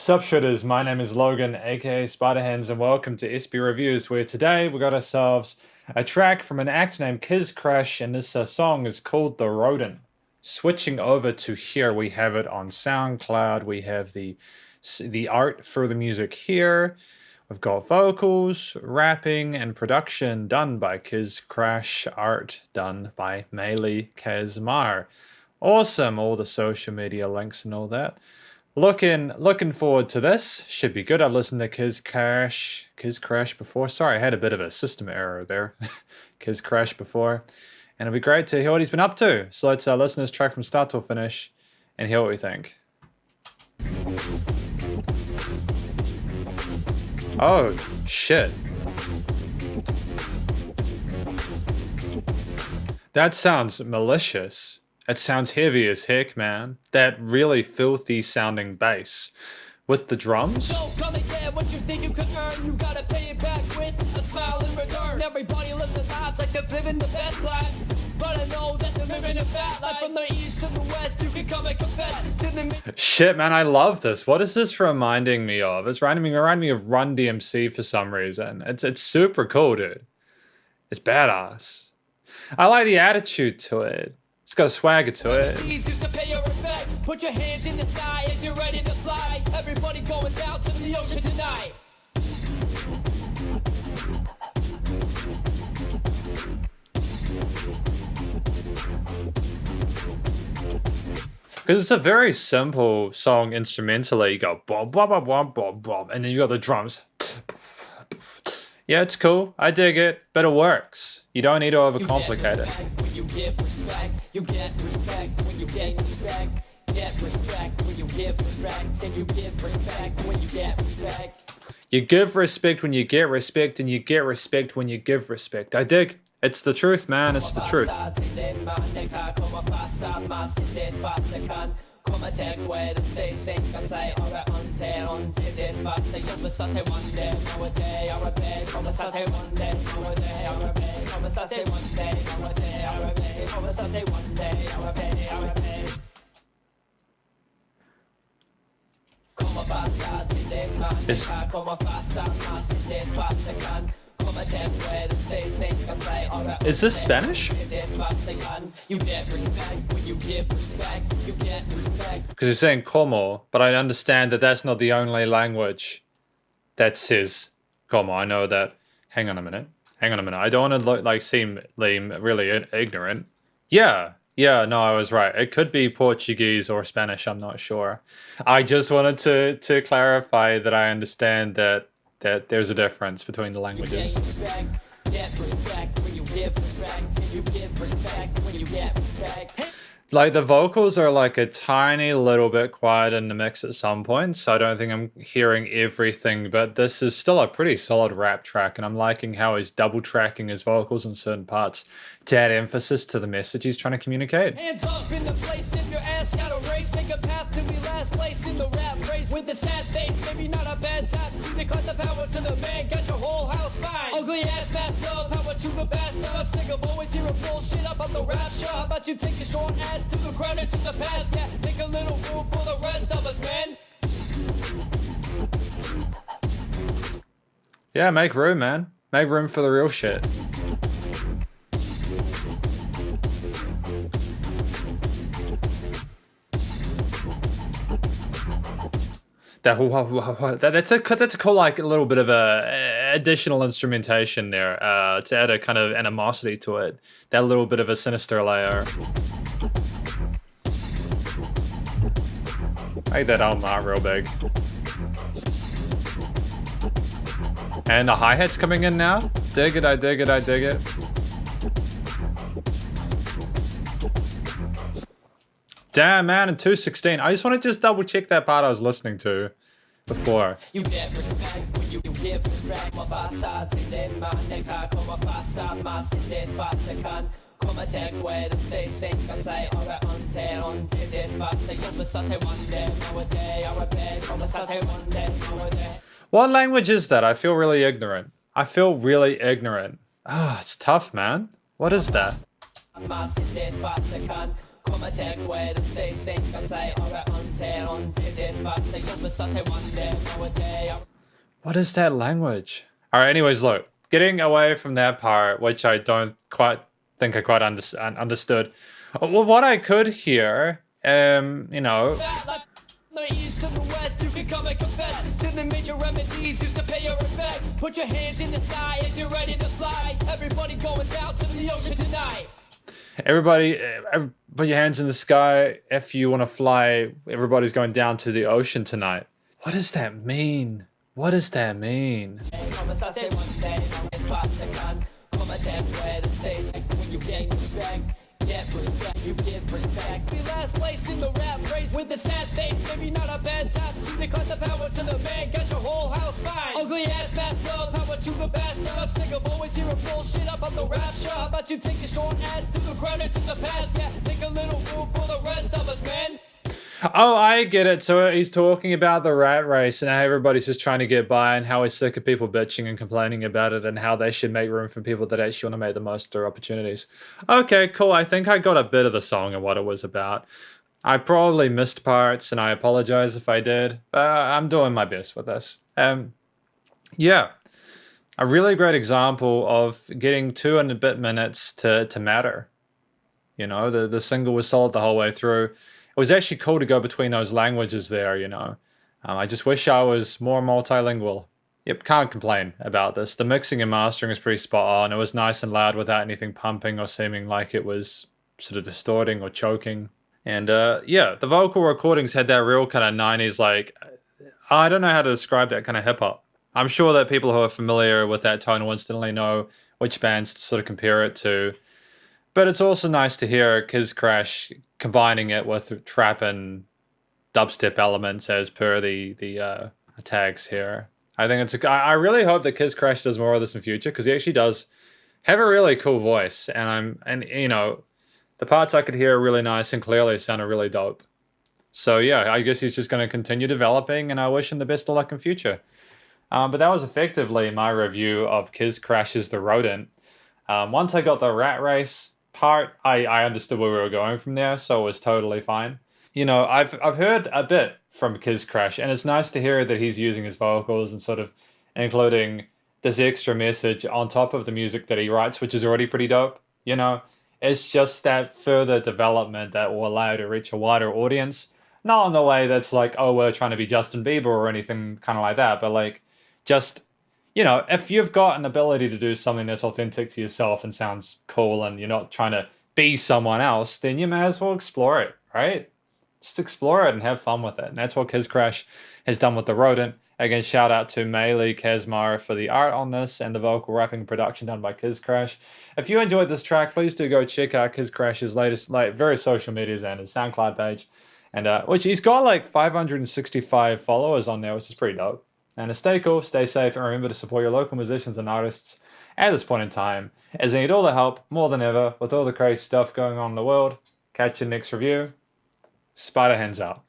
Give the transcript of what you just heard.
Sup shitters, my name is Logan, aka Spiderhands, and welcome to SB Reviews, where today we got ourselves a track from an actor named Kizkrash, and this song is called The Rodent. Switching over to here, we have it on SoundCloud. We have the art for the music here. We've got vocals, rapping, and production done by Kizkrash, art done by Melee Kazmar. Awesome, all the social media links and all that. Looking forward to this. Should be good. I've listened to Kizkrash before. Sorry, I had a bit of a system error there. Kizkrash before. And it'll be great to hear what he's been up to. So let's listen to this track from start to finish and hear what we think. Oh, shit. That sounds malicious. It sounds heavy as heck, man. That really filthy sounding bass. With the drums? So come and get what you think you could earn. You gotta pay it back with a smile in return. Everybody lives their lives like they're living the best lives. But I know that they're living a fat life. From the east to the west, you can come and confess to the... Shit, man, I love this. What is this reminding me of? It's reminding me of Run DMC for some reason. It's super cool, dude. It's badass. I like the attitude to it. It's got a swagger to it. Put your hands in the sky if you're ready to fly. Everybody going down to the ocean tonight. Because it's a very simple song instrumentally. You go bob, bob, bob, bob, bob, bob, and then you got the drums. Yeah, it's cool. I dig it, but it works. You don't need to overcomplicate it. You give respect, you get respect when you get respect. Get respect when you give respect, and you give respect when you get respect. You give respect when you get respect, and you get respect when you give respect. I dig. It's the truth, man. It's the truth. Is this Spanish? Because you're saying como, but I understand that that's not the only language that says como. I know that. Hang on a minute. I don't want to look like seem really ignorant. Yeah, no, I was right. It could be Portuguese or Spanish. I'm not sure. I just wanted to clarify that I understand that there's a difference between the languages. Like, the vocals are like a tiny little bit quiet in the mix at some points, so I don't think I'm hearing everything, but this is still a pretty solid rap track, and I'm liking how he's double tracking his vocals in certain parts to add emphasis to the message he's trying to communicate. Hands up in the place if your ass got a race, take a path to be last place in the rap race with the sad face, maybe not a bad time to declare the power to the man, got your whole house fine. Ugly ass masked up, power to the bastard, I'm sick of always hearing bullshit up on the rap show. How about you take a short ass to the ground and to the past, yeah, make a little room for the rest of us, man. Yeah, make room, man. Make room for the real shit. That's a cool, like, a little bit of a additional instrumentation there to add a kind of animosity to it. That little bit of a sinister layer. I hate that album art real big. And the hi-hat's coming in now. Dig it, I dig it, I dig it. Damn, man, in 2:16. I just want to just double check that part I was listening to before. You get respect when you give respect. What language is that? I feel really ignorant. Oh, it's tough, man. What is that? What is that language? Alright, anyways, look. Getting away from that part, which I don't quite think I quite understood. Well, what I could hear, you know, the east to the west, you can come and confess to the major remedies used to pay your respect. Put your hands in the sky if you're ready to fly. Everybody going down to the ocean tonight. Everybody, put your hands in the sky if you want to fly. Everybody's going down to the ocean tonight. What does that mean? What does that mean? Get respect, you give respect. We last place in the rap race with the sad face. Maybe not a bad time to declare the power to the man. Got your whole house fine. Ugly ass fast love, power to the best. I'm sick of always hearing bullshit up on the rap show. How about you take your short ass to the ground and to the past? Yeah, make a little room for the rest of us, man. Oh, I get it. So he's talking about the rat race and how everybody's just trying to get by and how he's sick of people bitching and complaining about it and how they should make room for people that actually want to make the most of their opportunities. Okay, cool. I think I got a bit of the song and what it was about. I probably missed parts and I apologize if I did. I'm doing my best with this. Yeah. A really great example of getting 2 and a bit minutes to matter. You know, the single was solid the whole way through. It was actually cool to go between those languages there, you know. I just wish I was more multilingual. Yep, can't complain about this. The mixing and mastering is pretty spot on. It was nice and loud without anything pumping or seeming like it was sort of distorting or choking. And yeah, the vocal recordings had that real kind of 90s, like, I don't know how to describe that kind of hip hop. I'm sure that people who are familiar with that tone will instantly know which bands to sort of compare it to. But it's also nice to hear Kizkrash combining it with trap and dubstep elements as per the tags here. I think it's I really hope that Kizkrash does more of this in future because he actually does have a really cool voice, and you know, the parts I could hear really nice and clearly sounded really dope. So yeah, I guess he's just going to continue developing, and I wish him the best of luck in future. But that was effectively my review of Kizkrash's The Rodent. Once I got the rat race part, I understood where we were going from there, so it was totally fine. You know, I've heard a bit from Kizkrash, and it's nice to hear that he's using his vocals and sort of including this extra message on top of the music that he writes, which is already pretty dope. You know, it's just that further development that will allow you to reach a wider audience. Not in the way that's like, oh, we're trying to be Justin Bieber or anything kind of like that, but like just, you know, if you've got an ability to do something that's authentic to yourself and sounds cool and you're not trying to be someone else, then you may as well explore it, right? Just explore it and have fun with it. And that's what Kizkrash has done with The Rodent. Again, shout out to Meili Kazmar for the art on this and the vocal rapping and production done by Kizkrash. If you enjoyed this track, please do go check out Kizkrash's latest, like, various social medias and his SoundCloud page. And which he's got like 565 followers on there, which is pretty dope. And stay cool, stay safe, and remember to support your local musicians and artists at this point in time, as they need all the help more than ever with all the crazy stuff going on in the world. Catch you next review. Spider hands out.